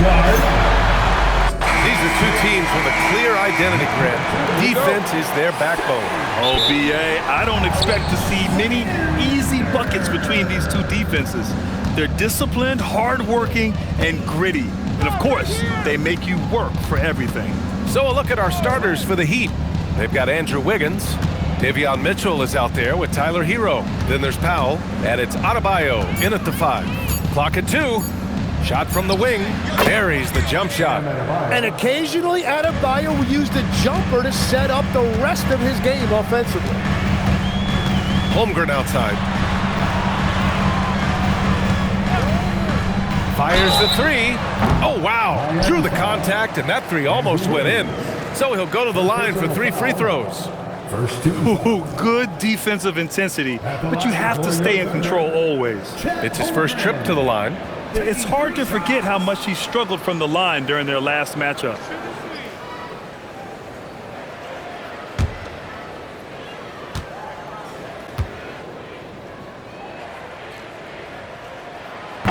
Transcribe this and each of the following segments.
These are two teams with a clear identity, Grant. Defense is their backbone. Oh, B.A., I don't expect to see many easy buckets between these two defenses. They're disciplined, hardworking, and gritty. And, of course, they make you work for everything. So a look at our starters for the Heat. They've got Andrew Wiggins. Davion Mitchell is out there with Tyler Hero. Then there's Powell, and it's Adebayo in at the 5. Clock at 2. Shot from the wing. Buries the jump shot. And occasionally, Adebayo will use the jumper to set up the rest of his game offensively. Holmgren outside. Fires the 3. Oh, wow. Drew the contact, and that 3 almost went in. So he'll go to the line for 3 free throws. Ooh, good defensive intensity, but you have to stay in control always. It's his first trip to the line. It's hard to forget how much he struggled from the line during their last matchup.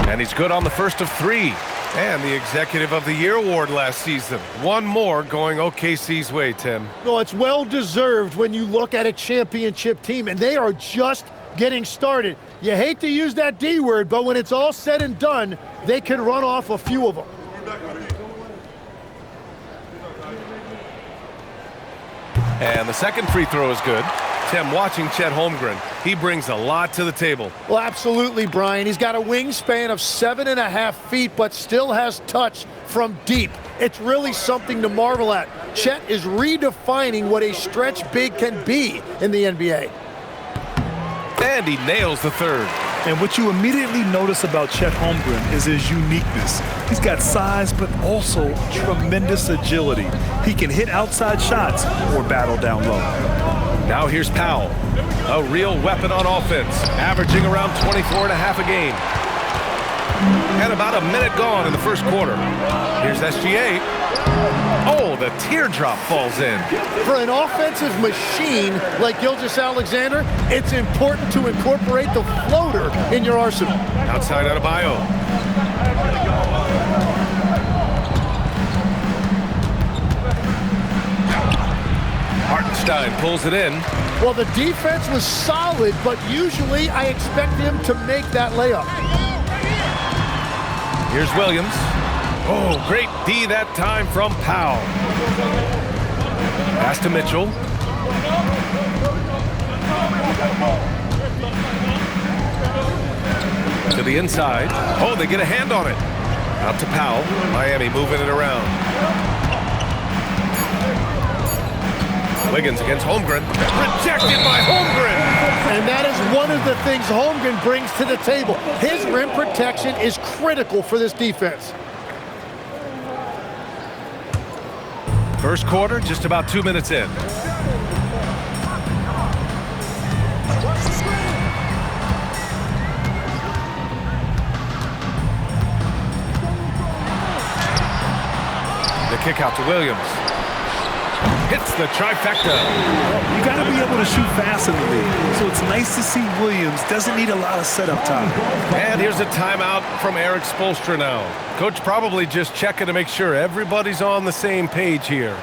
And he's good on the first of 3. And the Executive of the Year award last season. One more going OKC's way, Tim. No, it's well-deserved when you look at a championship team, and they are just getting started. You hate to use that D word, but when it's all said and done, they can run off a few of them. And the second free throw is good. Tim, watching Chet Holmgren, he brings a lot to the table. Well, absolutely, Brian. He's got a wingspan of 7.5 feet, but still has touch from deep. It's really something to marvel at. Chet is redefining what a stretch big can be in the NBA. And he nails the 3rd. And what you immediately notice about Chet Holmgren is his uniqueness. He's got size, but also tremendous agility. He can hit outside shots or battle down low. Now here's Powell, a real weapon on offense, averaging around 24.5 a game. And about a minute gone in the first quarter. Here's SGA. Oh, the teardrop falls in. For an offensive machine like Gilgeous-Alexander, it's important to incorporate the floater in your arsenal. Outside Adebayo. Hartenstein pulls it in. Well, the defense was solid, but usually I expect him to make that layup. Here's Williams. Oh, great D that time from Powell. Pass to Mitchell. To the inside. Oh, they get a hand on it. Out to Powell. Miami moving it around. Wiggins against Holmgren. Rejected by Holmgren. And that is one of the things Holmgren brings to the table. His rim protection is critical for this defense. First quarter, just about 2 minutes in. The kick out to Williams. Hits the trifecta. You got to be able to shoot fast in the league. So it's nice to see Williams doesn't need a lot of setup time. And here's a timeout from Eric Spoelstra now. Coach probably just checking to make sure everybody's on the same page here.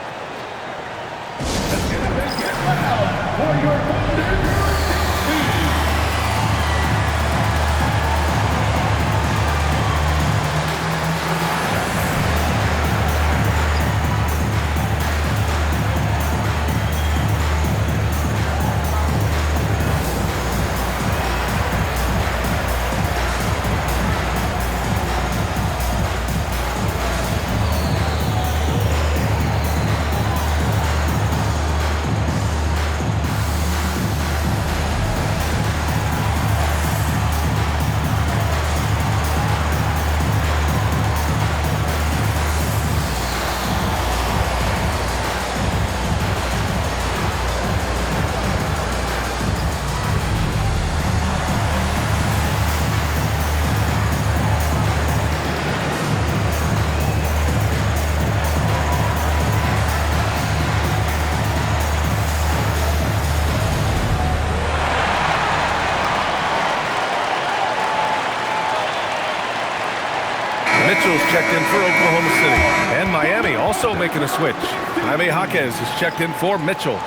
checked in for Oklahoma City. And Miami also making a switch. Jaime Jaquez is checked in for Mitchell.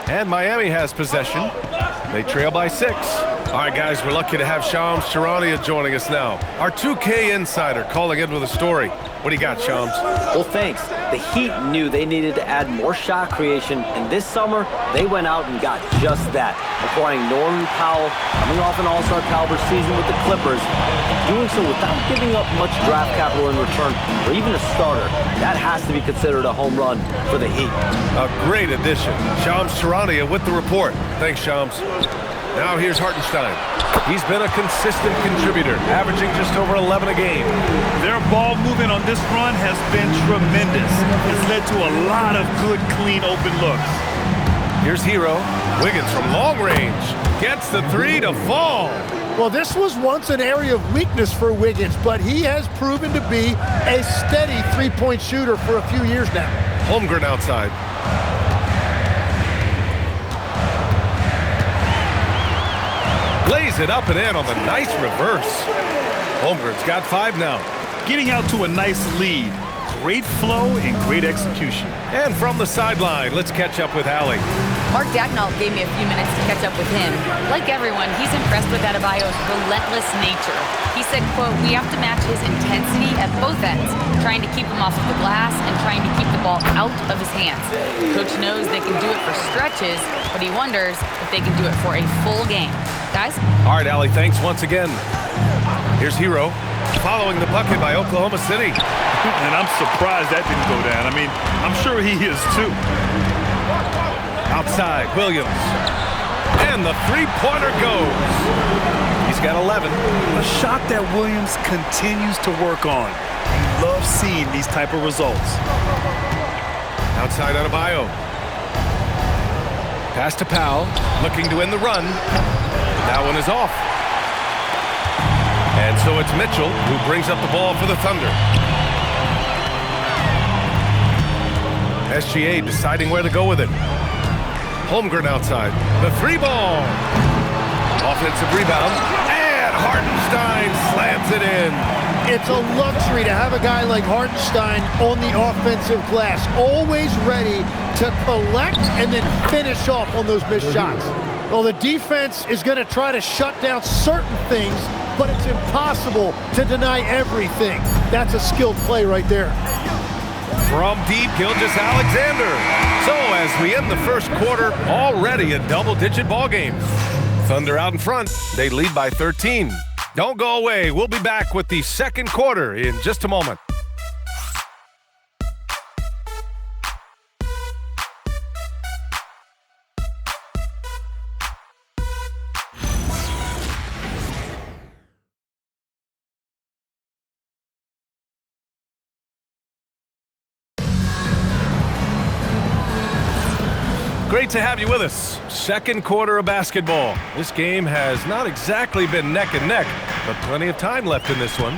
And Miami has possession. They trail by 6. All right, guys, we're lucky to have Shams Charania joining us now. Our 2K insider calling in with a story. What do you got, Shams? Well, thanks. The Heat knew they needed to add more shot creation, and this summer, they went out and got just that, acquiring Norman Powell, coming off an all-star caliber season with the Clippers, and doing so without giving up much draft capital in return, or even a starter. That has to be considered a home run for the Heat. A great addition. Shams Charania with the report. Thanks, Shams. Now here's Hartenstein. He's been a consistent contributor, averaging just over 11 a game. Their ball movement on this run has been tremendous. It's led to a lot of good, clean, open looks. Here's Hero. Wiggins from long range. Gets the 3 to fall. Well, this was once an area of weakness for Wiggins, but he has proven to be a steady three-point shooter for a few years now. Holmgren outside. Lays it up and in on the nice reverse. Holmgren's got 5 now. Getting out to a nice lead. Great flow and great execution. And from the sideline, let's catch up with Allie. Mark Dagnall gave me a few minutes to catch up with him. Like everyone, he's impressed with Adebayo's relentless nature. He said, quote, "We have to match his intensity at both ends, trying to keep him off of the glass and trying to keep the ball out of his hands. Coach knows they can do it for stretches, but he wonders if they can do it for a full game." Guys? All right, Allie, thanks once again. Here's Hero, following the bucket by Oklahoma City. And I'm surprised that didn't go down. I mean, I'm sure he is too. Outside, Williams. And the three-pointer goes. He's got 11. A shot that Williams continues to work on. You love seeing these type of results. Outside Adebayo. Pass to Powell, looking to end the run. That one is off. And so it's Mitchell who brings up the ball for the Thunder. SGA deciding where to go with it. Holmgren outside. The 3-ball. Offensive rebound. And Hartenstein slams it in. It's a luxury to have a guy like Hartenstein on the offensive glass, always ready to collect and then finish off on those missed shots. Well, the defense is going to try to shut down certain things, but it's impossible to deny everything. That's a skilled play right there. From deep, Gilgeous-Alexander. So as we end the first quarter, already a double-digit ball game. Thunder out in front. They lead by 13. Don't go away. We'll be back with the second quarter in just a moment. Great to have you with us. Second quarter of basketball. This game has not exactly been neck and neck, but plenty of time left in this one.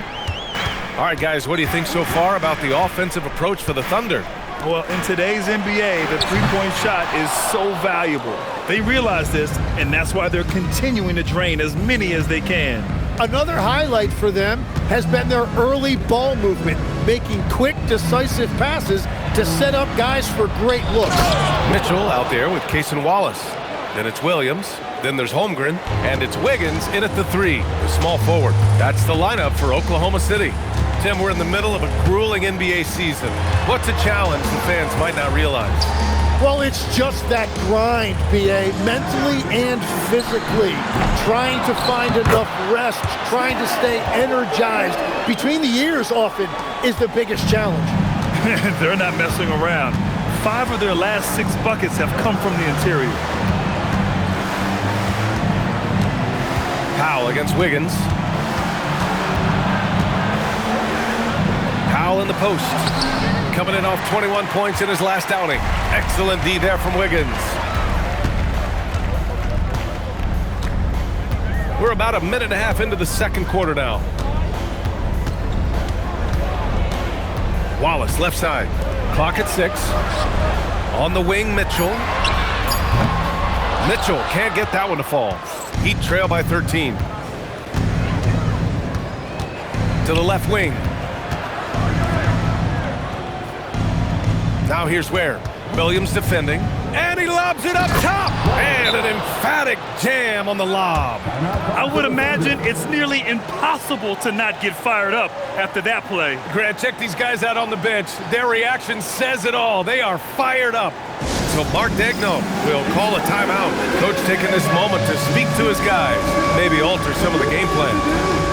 All right, guys, what do you think so far about the offensive approach for the Thunder? Well, in today's NBA, the three-point shot is so valuable. They realize this, and that's why they're continuing to drain as many as they can. Another highlight for them has been their early ball movement, making quick, decisive passes to set up guys for great looks. Mitchell out there with Cason Wallace. Then it's Williams. Then there's Holmgren. And it's Wiggins in at the 3, the small forward. That's the lineup for Oklahoma City. Tim, we're in the middle of a grueling NBA season. What's a challenge the fans might not realize? Well, it's just that grind, B.A., mentally and physically. Trying to find enough rest, trying to stay energized between the years often is the biggest challenge. They're not messing around. 5 of their last 6 buckets have come from the interior. Powell against Wiggins. Powell in the post. Coming in off 21 points in his last outing. Excellent D there from Wiggins. We're about a minute and a half into the second quarter now. Wallace, left side. Clock at 6. On the wing, Mitchell. Mitchell can't get that one to fall. Heat trail by 13. To the left wing. Now here's Ware. Williams defending. And he lobs it up top. And an emphatic jam on the lob. I would imagine it's nearly impossible to not get fired up after that play. Grant, check these guys out on the bench. Their reaction says it all. They are fired up. So Mark Daigneault will call a timeout. Coach taking this moment to speak to his guys. Maybe alter some of the game plan.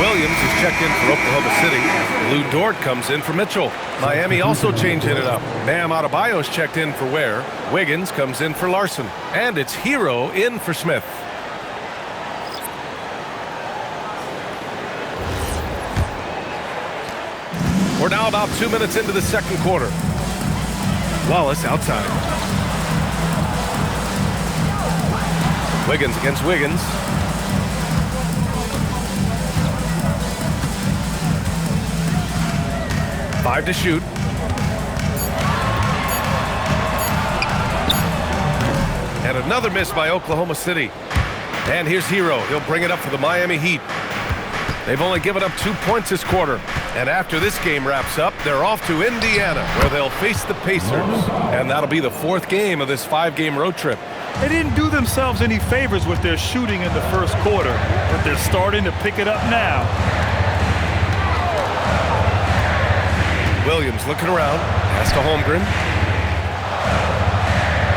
Williams is checked in for Oklahoma City. Lou Dort comes in for Mitchell. Miami also changing it up. Bam Adebayo's checked in for Ware. Wiggins comes in for Larson. And it's Hero in for Smith. We're now about 2 minutes into the second quarter. Wallace outside. Wiggins against Wiggins. 5 to shoot. And another miss by Oklahoma City. And here's Hero. He'll bring it up for the Miami Heat. They've only given up 2 points this quarter. And after this game wraps up, they're off to Indiana, where they'll face the Pacers. And that'll be the 4th game of this 5-game road trip. They didn't do themselves any favors with their shooting in the first quarter, but they're starting to pick it up now. Williams looking around. Pass to Holmgren.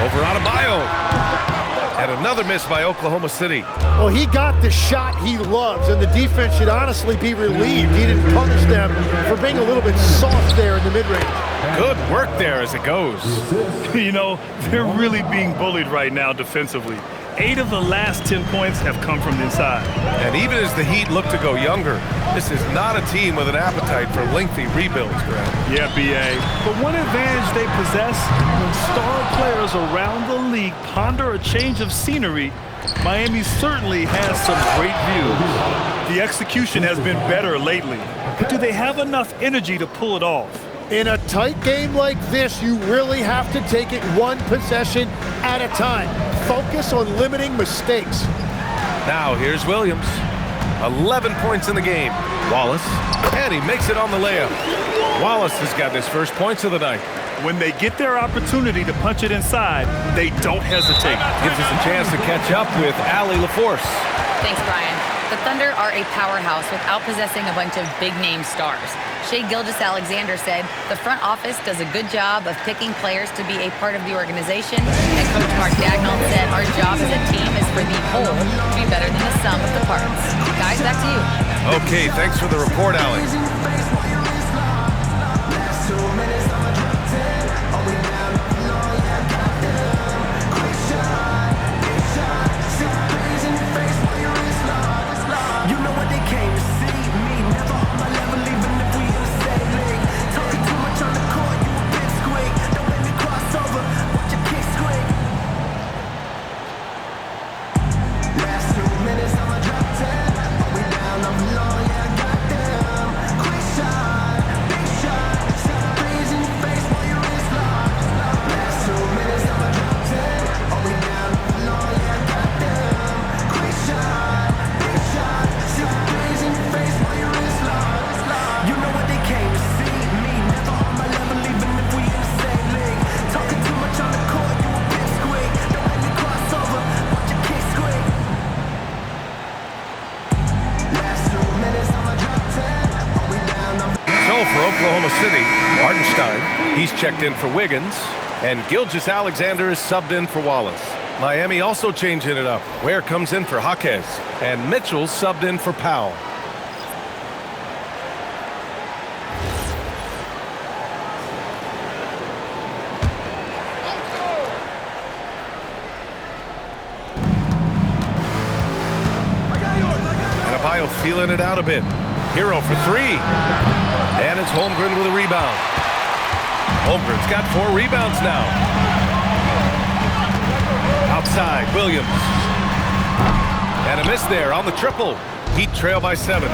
Over Adebayo. And another miss by Oklahoma City. Well, he got the shot he loves, and the defense should honestly be relieved he didn't punish them for being a little bit soft there in the mid-range. Good work there as it goes. You know, they're really being bullied right now defensively. 8 of the last 10 points have come from inside. And even as the Heat look to go younger, this is not a team with an appetite for lengthy rebuilds, Grant. Yeah, B.A. But one advantage they possess, when star players around the league ponder a change of scenery, Miami certainly has some great views. The execution has been better lately, but do they have enough energy to pull it off? In a tight game like this, you really have to take it one possession at a time. Focus on limiting mistakes. Now here's Williams. 11 points in the game. Wallace, and he makes it on the layup. Wallace has got his first points of the night. When they get their opportunity to punch it inside, they don't hesitate. Gives us a chance to catch up with Allie LaForce. Thanks, Brian. The Thunder are a powerhouse without possessing a bunch of big-name stars. Shai Gilgeous-Alexander said the front office does a good job of picking players to be a part of the organization, and Coach Mark Daigneault said our job as a team is for the whole to be better than the sum of the parts. Guys, back to you. Okay, thanks for the report, Allie. He's checked in for Wiggins. And Gilgeous-Alexander is subbed in for Wallace. Miami also changing it up. Ware comes in for Jaquez. And Mitchell's subbed in for Powell. Adebayo feeling it out a bit. Hero for three. And it's Holmgren with a rebound. Holmgren's got 4 rebounds now. Outside, Williams. And a miss there on the triple. Heat trail by 7.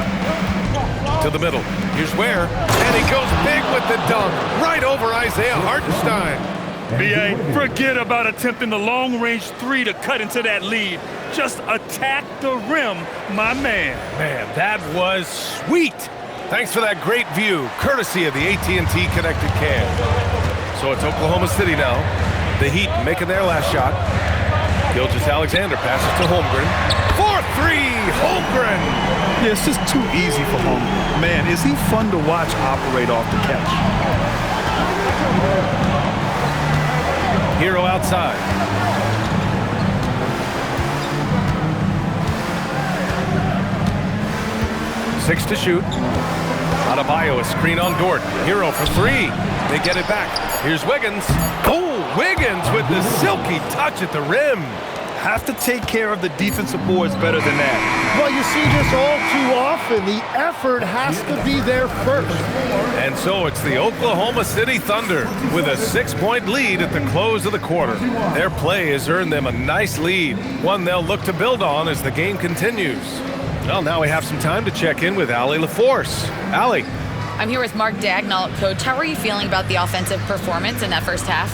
To the middle. Here's Ware. And he goes big with the dunk. Right over Isaiah Hartenstein. B.A., forget about attempting the long-range 3 to cut into that lead. Just attack the rim, my man. Man, that was sweet. Thanks for that great view, courtesy of the AT&T Connected Cam. So it's Oklahoma City now. The Heat making their last shot. Gilgeous-Alexander passes to Holmgren. 4-3, Holmgren! Yeah, it's just too easy for Holmgren. Man, is he fun to watch operate off the catch. Hero outside. Six to shoot. Adebayo, a screen on Dort. Hero for 3. They get it back. Here's Wiggins. Oh, Wiggins with the silky touch at the rim. Have to take care of the defensive boards better than that. Well, you see this all too often. The effort has to be there first. And so it's the Oklahoma City Thunder with a 6-point lead at the close of the quarter. Their play has earned them a nice lead, one they'll look to build on as the game continues. Well, now we have some time to check in with Allie LaForce. Allie. I'm here with Mark Daigneault. Coach, how are you feeling about the offensive performance in that first half?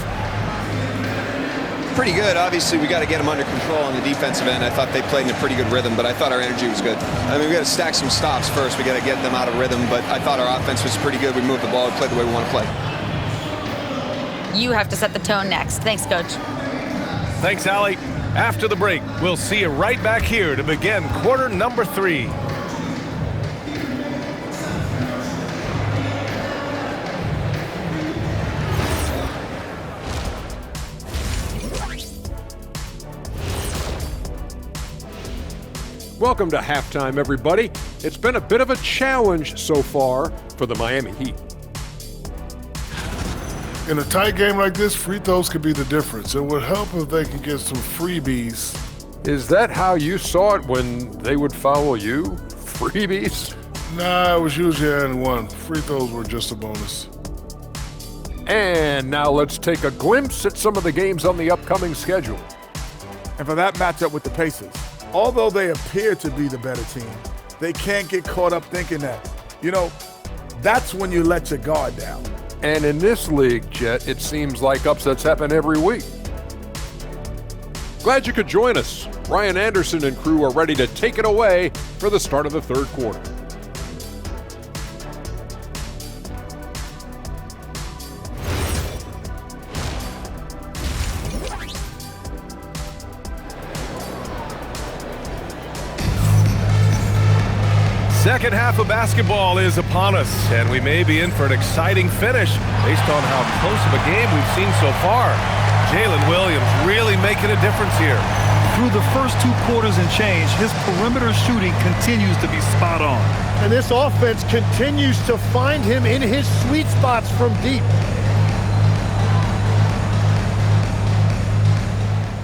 Pretty good. Obviously, we got to get them under control on the defensive end. I thought they played in a pretty good rhythm, but I thought our energy was good. I mean, we got to stack some stops first. We got to get them out of rhythm, but I thought our offense was pretty good. We moved the ball. We played the way we want to play. You have to set the tone next. Thanks, Coach. Thanks, Allie. After the break, we'll see you right back here to begin quarter number 3. Welcome to halftime, everybody. It's been a bit of a challenge so far for the Miami Heat. In a tight game like this, free throws could be the difference. It would help if they could get some freebies. Is that how you saw it when they would follow you? Freebies? Nah, it was usually and one. Free throws were just a bonus. And now let's take a glimpse at some of the games on the upcoming schedule. And for that matchup with the Pacers, although they appear to be the better team, they can't get caught up thinking that. You know, that's when you let your guard down. And in this league, Jet, it seems like upsets happen every week. Glad you could join us. Ryan Anderson and crew are ready to take it away for the start of the third quarter. Second half of basketball is upon us, and we may be in for an exciting finish based on how close of a game we've seen so far. Jalen Williams really making a difference here. Through the first 2 quarters and change, his perimeter shooting continues to be spot on. And this offense continues to find him in his sweet spots from deep.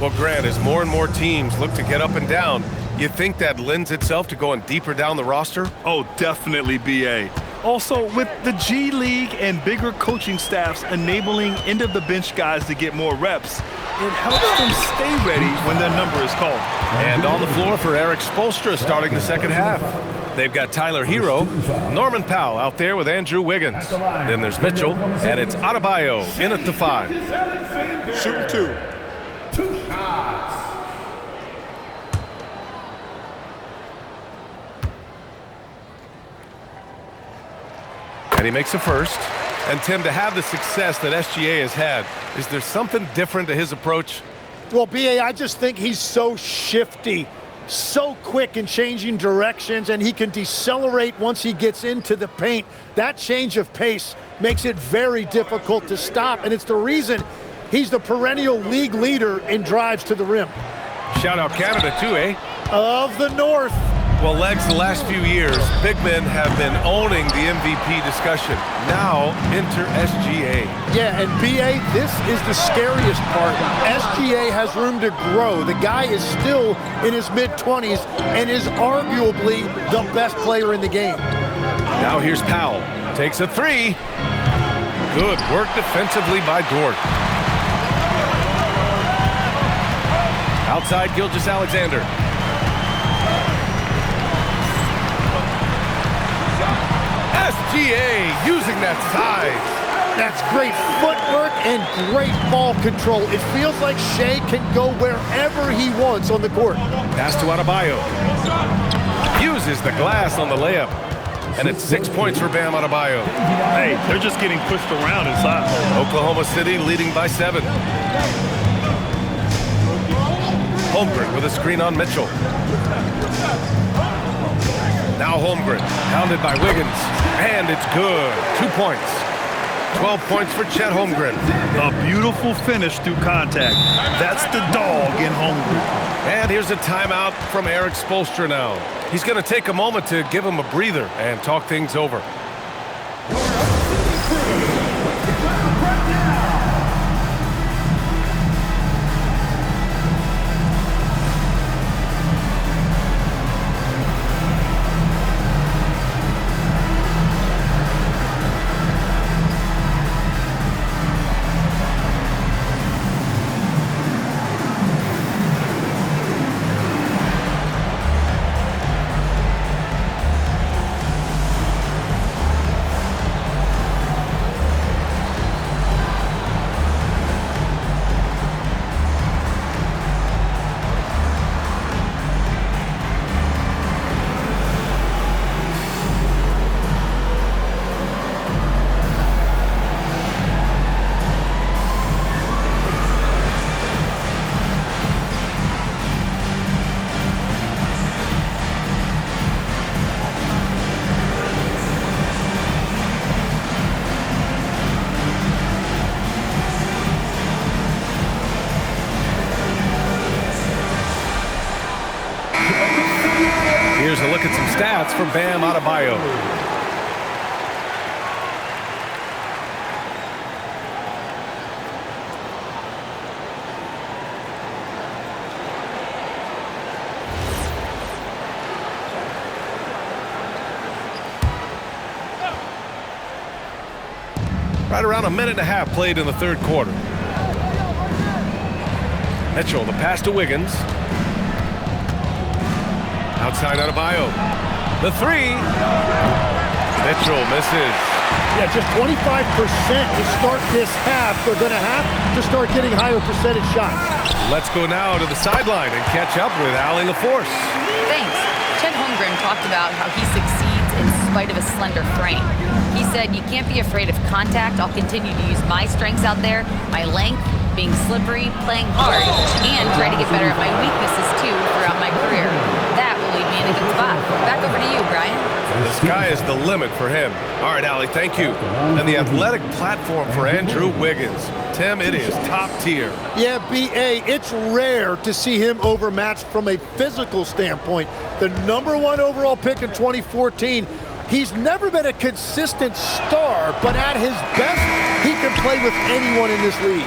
Well, Grant, as more and more teams look to get up and down, you think that lends itself to going deeper down the roster? Oh, definitely, B.A. Also, with the G League and bigger coaching staffs enabling end-of-the-bench guys to get more reps, it helps them stay ready when their number is called. And on the floor for Eric Spoelstra starting the second half. They've got Tyler Hero, Norman Powell out there with Andrew Wiggins. Then there's Mitchell, and it's Adebayo in at the 5. Shooting 2. And he makes a first. And Tim, to have the success that SGA has had, is there something different to his approach? Well, B.A., I just think he's so shifty. so quick in changing directions, and he can decelerate once he gets into the paint. That change of pace makes it very difficult to stop, and it's the reason he's the perennial league leader in drives to the rim. Shout out Canada too, eh? Of the North. Well, Legs, the last few years, big men have been owning the MVP discussion. Now, enter SGA. Yeah, and BA, this is the scariest part. SGA has room to grow. The guy is still in his mid-20s and is arguably the best player in the game. Now here's Powell. Takes a three. Good work defensively by Dort. Outside Gilgeous-Alexander. SGA using that size. That's great footwork and great ball control. It feels like Shea can go wherever he wants on the court. Pass to Adebayo. Uses the glass on the layup. And it's 6 points for Bam Adebayo. Hey, they're just getting pushed around inside. Oklahoma City leading by 7. Holmgren with a screen on Mitchell. Now Holmgren, pounded by Wiggins, and it's good. 2 points. 12 points for Chet Holmgren. A beautiful finish through contact. That's the dog in Holmgren. And here's a timeout from Eric Spoelstra now. He's going to take a moment to give him a breather and talk things over. Here's a look at some stats for Bam Adebayo. Right around a minute and a half played in the third quarter. Mitchell, the pass to Wiggins. Outside Adebayo. The three. Mitchell misses. Yeah, just 25% to start this half. They're going to have to start getting higher percentage shots. Let's go now to the sideline and catch up with Allie LaForce. Thanks. Chet Holmgren talked about how he succeeds in spite of a slender frame. He said, "You can't be afraid of contact. I'll continue to use my strengths out there, my length, being slippery, playing hard, and try to get better at my weaknesses too throughout my career. That will lead me in a good spot." Back over to you, Brian. The sky is the limit for him. All right, Allie, thank you. And the athletic platform for Andrew Wiggins. Tim, it is top tier. Yeah, B.A., it's rare to see him overmatched from a physical standpoint. The #1 overall pick in 2014, he's never been a consistent star, but at his best, he can play with anyone in this league.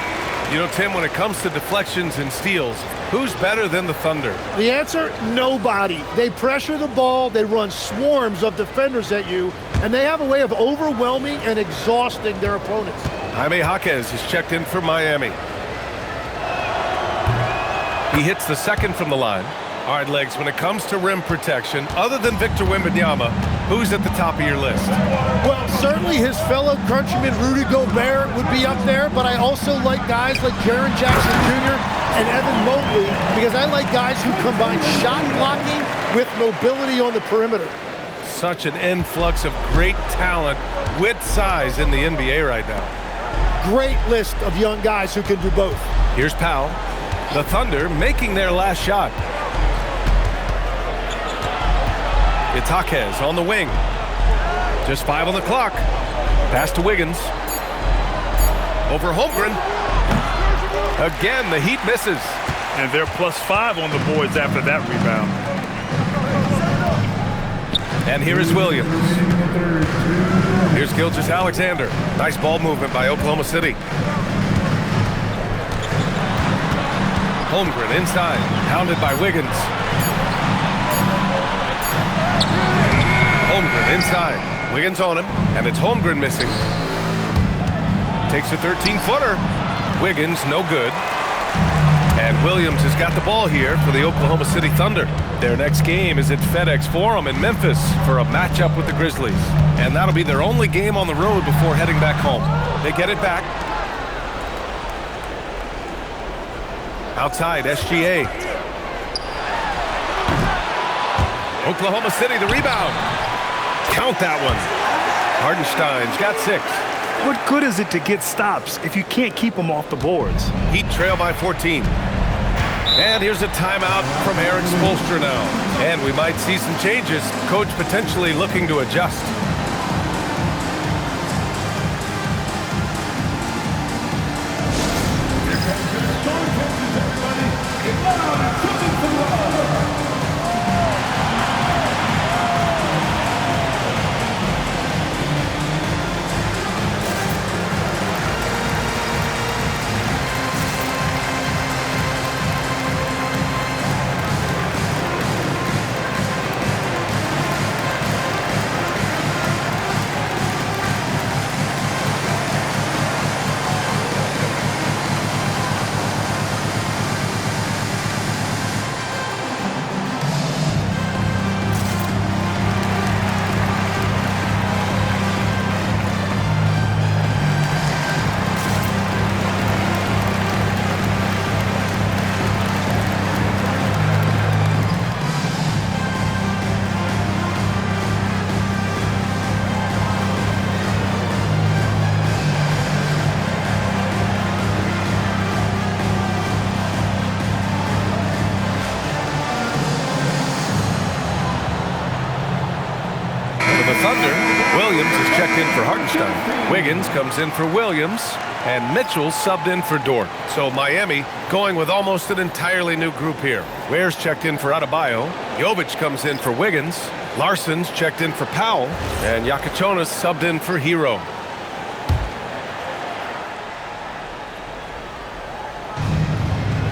You know, Tim, when it comes to deflections and steals, who's better than the Thunder? The answer, nobody. They pressure the ball, they run swarms of defenders at you, and they have a way of overwhelming and exhausting their opponents. Jaime Jaquez is checked in for Miami. He hits the second from the line. All right, Legs, when it comes to rim protection, other than Victor Wembanyama, who's at the top of your list? Well, certainly his fellow countryman Rudy Gobert would be up there, but I also like guys like Jaren Jackson Jr. and Evan Mobley because I like guys who combine shot blocking with mobility on the perimeter. Such an influx of great talent with size in the NBA right now. Great list of young guys who can do both. Here's Powell. The Thunder making their last shot. It's Jaquez on the wing. Just 5 on the clock. Pass to Wiggins. Over Holmgren. Again, the Heat misses. And they're +5 on the boards after that rebound. And here is Williams. Here's Gilgeous-Alexander. Nice ball movement by Oklahoma City. Holmgren inside, hounded by Wiggins. Holmgren inside. Wiggins on him, and it's Holmgren missing. Takes a 13-footer. Wiggins, no good. And Williams has got the ball here for the Oklahoma City Thunder. Their next game is at FedEx Forum in Memphis for a matchup with the Grizzlies. And that'll be their only game on the road before heading back home. They get it back. Outside, SGA. Oklahoma City, the rebound. Count that one. Hartenstein's got 6. What good is it to get stops if you can't keep them off the boards? Heat trail by 14. And here's a timeout from Eric Spoelstra now. And we might see some changes. Coach potentially looking to adjust. Williams is checked in for Hartenstein. Wiggins comes in for Williams, and Mitchell subbed in for Dort. So Miami going with almost an entirely new group here. Ware's checked in for Adebayo. Jovic comes in for Wiggins. Larson's checked in for Powell, and Yakachonis subbed in for Hero.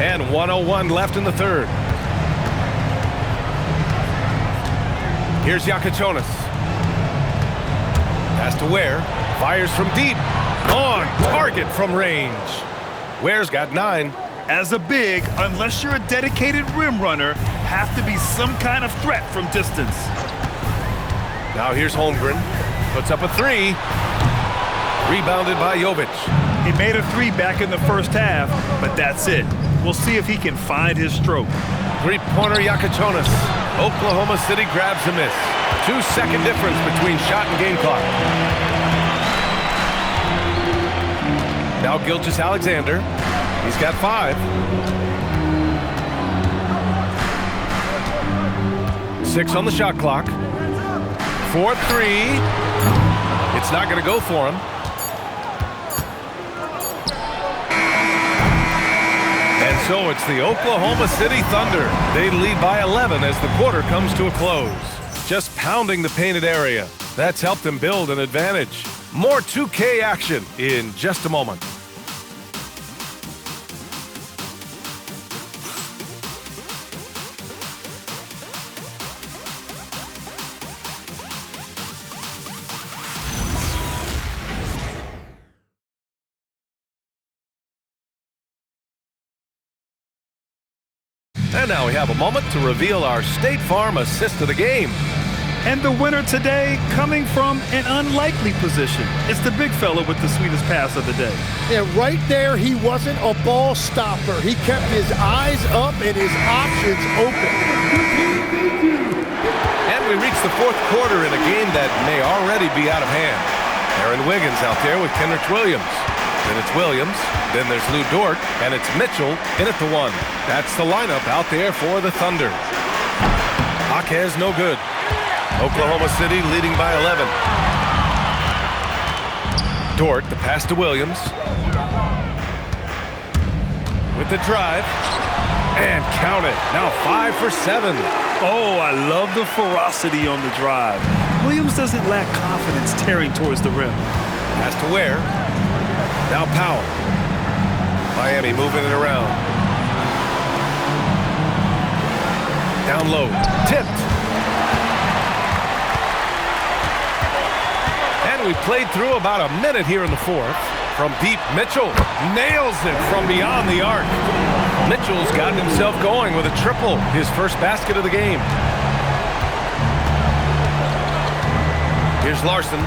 And 1:01 left in the third. Here's Yakachonis. Pass to Ware. Fires from deep. On target from range. Ware's got 9. As a big, unless you're a dedicated rim runner, have to be some kind of threat from distance. Now here's Holmgren. Puts up a 3. Rebounded by Jovic. He made a 3 back in the first half, but that's it. We'll see if he can find his stroke. Three-pointer Yakachonis. Oklahoma City grabs a miss. 2-second difference between shot and game clock. Now Gilgeous-Alexander. He's got 5. 6 on the shot clock. 4-3. It's not going to go for him. And so it's the Oklahoma City Thunder. They lead by 11 as the quarter comes to a close. Just pounding the painted area. That's helped them build an advantage. More 2K action in just a moment. And now we have a moment to reveal our State Farm assist of the game. And the winner today coming from an unlikely position. It's the big fella with the sweetest pass of the day. Yeah, right there, he wasn't a ball stopper. He kept his eyes up and his options open. And we reach the fourth quarter in a game that may already be out of hand. Aaron Wiggins out there with Kenrich Williams. Then it's Williams, then there's Lou Dort, and it's Mitchell in at the 1. That's the lineup out there for the Thunder. Jaquez no good. Oklahoma City leading by 11. Dort, the pass to Williams. With the drive. And count it. Now 5 for 7. Oh, I love the ferocity on the drive. Williams doesn't lack confidence tearing towards the rim. Pass to Ware. Now Powell. Miami moving it around. Down low. Tipped. And we played through about a minute here in the fourth. From deep, Mitchell nails it from beyond the arc. Mitchell's gotten himself going with a triple, his first basket of the game. Here's Larson.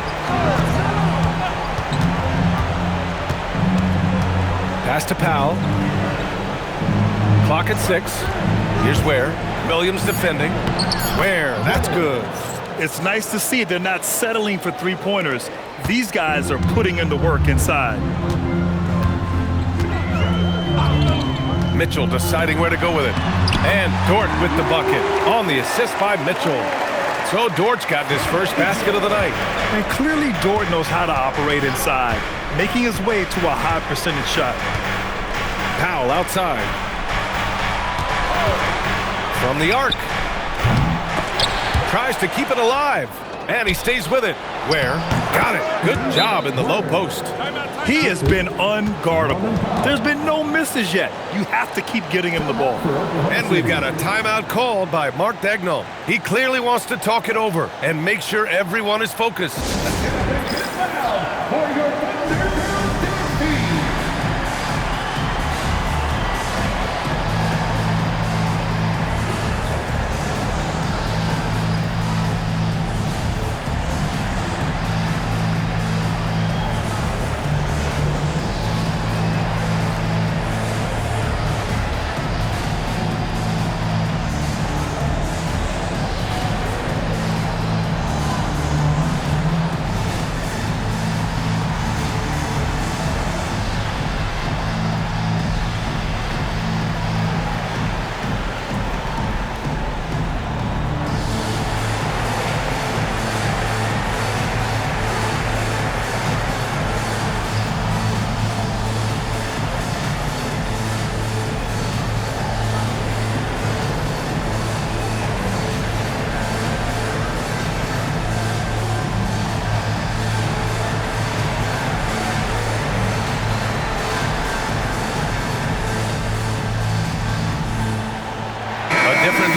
Pass to Powell. Clock at 6. Here's Ware. Williams defending. Ware, that's good. It's nice to see they're not settling for three-pointers. These guys are putting in the work inside. Mitchell deciding where to go with it. And Dort with the bucket on the assist by Mitchell. So Dort's gotten his first basket of the night. And clearly Dort knows how to operate inside, making his way to a high percentage shot. Powell outside. From the arc. Tries to keep it alive. And he stays with it. Ware got it. Good job in the low post. He has been unguardable. There's been no misses yet. You have to keep getting him the ball. And we've got a timeout called by Mark Daigneault. He clearly wants to talk it over and make sure everyone is focused.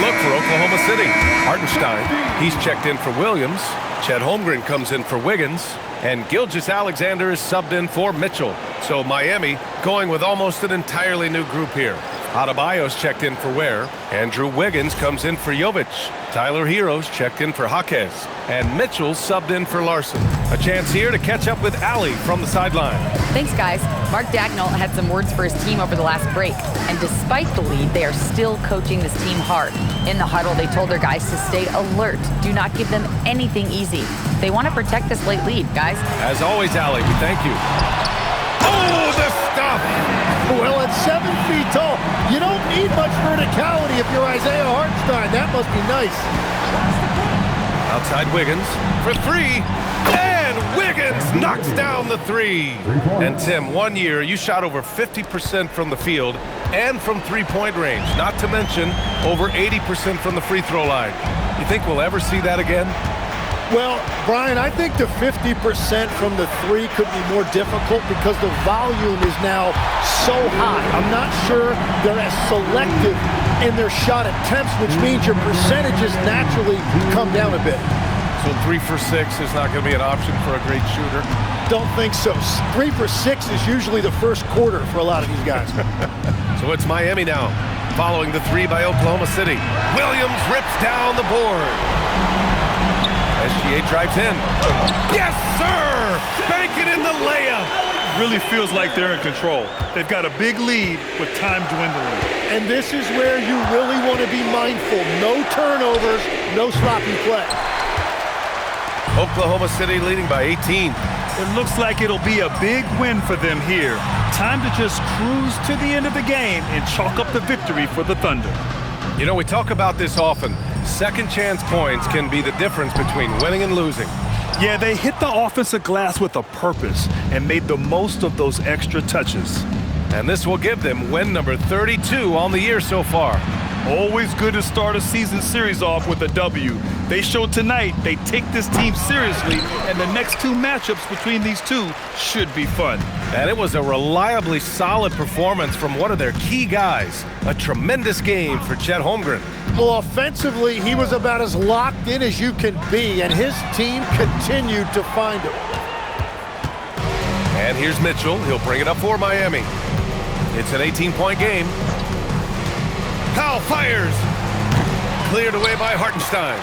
Look for Oklahoma City. Hartenstein, he's checked in for Williams. Chet Holmgren comes in for Wiggins. And Gilgeous-Alexander is subbed in for Mitchell. So Miami going with almost an entirely new group here. Adebayo's checked in for Ware. Andrew Wiggins comes in for Jovic. Tyler Hero's checked in for Jaquez. And Mitchell's subbed in for Larson. A chance here to catch up with Allie from the sideline. Thanks, guys. Mark Daigneault had some words for his team over the last break. And despite the lead, they are still coaching this team hard. In the huddle, they told their guys to stay alert. Do not give them anything easy. They want to protect this late lead, guys. As always, Allie, we thank you. Oh, the stuff! Well, at 7 feet tall, you don't need much verticality if you're Isaiah Hartenstein. That must be nice. Outside Wiggins for 3. And Wiggins knocks down the 3. And Tim, 1 year, you shot over 50% from the field and from three-point range. Not to mention over 80% from the free throw line. You think we'll ever see that again? Well, Brian, I think the 50% from the 3 could be more difficult because the volume is now so high. I'm not sure they're as selective in their shot attempts, which means your percentages naturally come down a bit. So 3 for 6 is not going to be an option for a great shooter? Don't think so. 3 for 6 is usually the first quarter for a lot of these guys. So it's Miami now, following the 3 by Oklahoma City. Williams rips down the board. SGA drives in. Yes, sir! Banking in the layup. Really feels like they're in control. They've got a big lead with time dwindling. And this is where you really want to be mindful. No turnovers, no sloppy play. Oklahoma City leading by 18. It looks like it'll be a big win for them here. Time to just cruise to the end of the game and chalk up the victory for the Thunder. You know, we talk about this often. Second chance points can be the difference between winning and losing. Yeah, they hit the offensive glass with a purpose and made the most of those extra touches. And this will give them win number 32 on the year so far. Always good to start a season series off with a W. They showed tonight they take this team seriously, and the next two matchups between these two should be fun. And it was a reliably solid performance from one of their key guys. A tremendous game for Chet Holmgren. Well, offensively, he was about as locked in as you can be, and his team continued to find him. And here's Mitchell. He'll bring it up for Miami. It's an 18-point game. Powell fires. Cleared away by Hartenstein.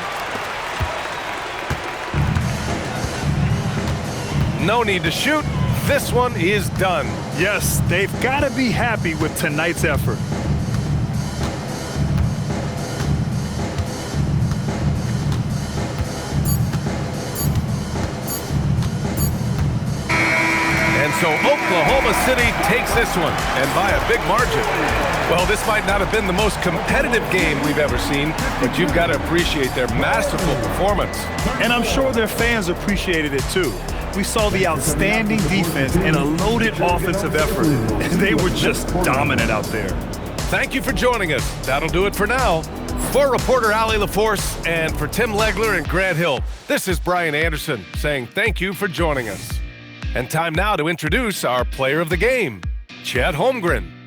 No need to shoot. This one is done. Yes, they've got to be happy with tonight's effort. And so Oklahoma City takes this one, and by a big margin. Well, this might not have been the most competitive game we've ever seen, but you've got to appreciate their masterful performance. And I'm sure their fans appreciated it too. We saw the outstanding defense and a loaded offensive effort. They were just dominant out there. Thank you for joining us. That'll do it for now. For reporter Allie LaForce and for Tim Legler and Grant Hill, this is Brian Anderson saying thank you for joining us. And time now to introduce our player of the game, Chet Holmgren.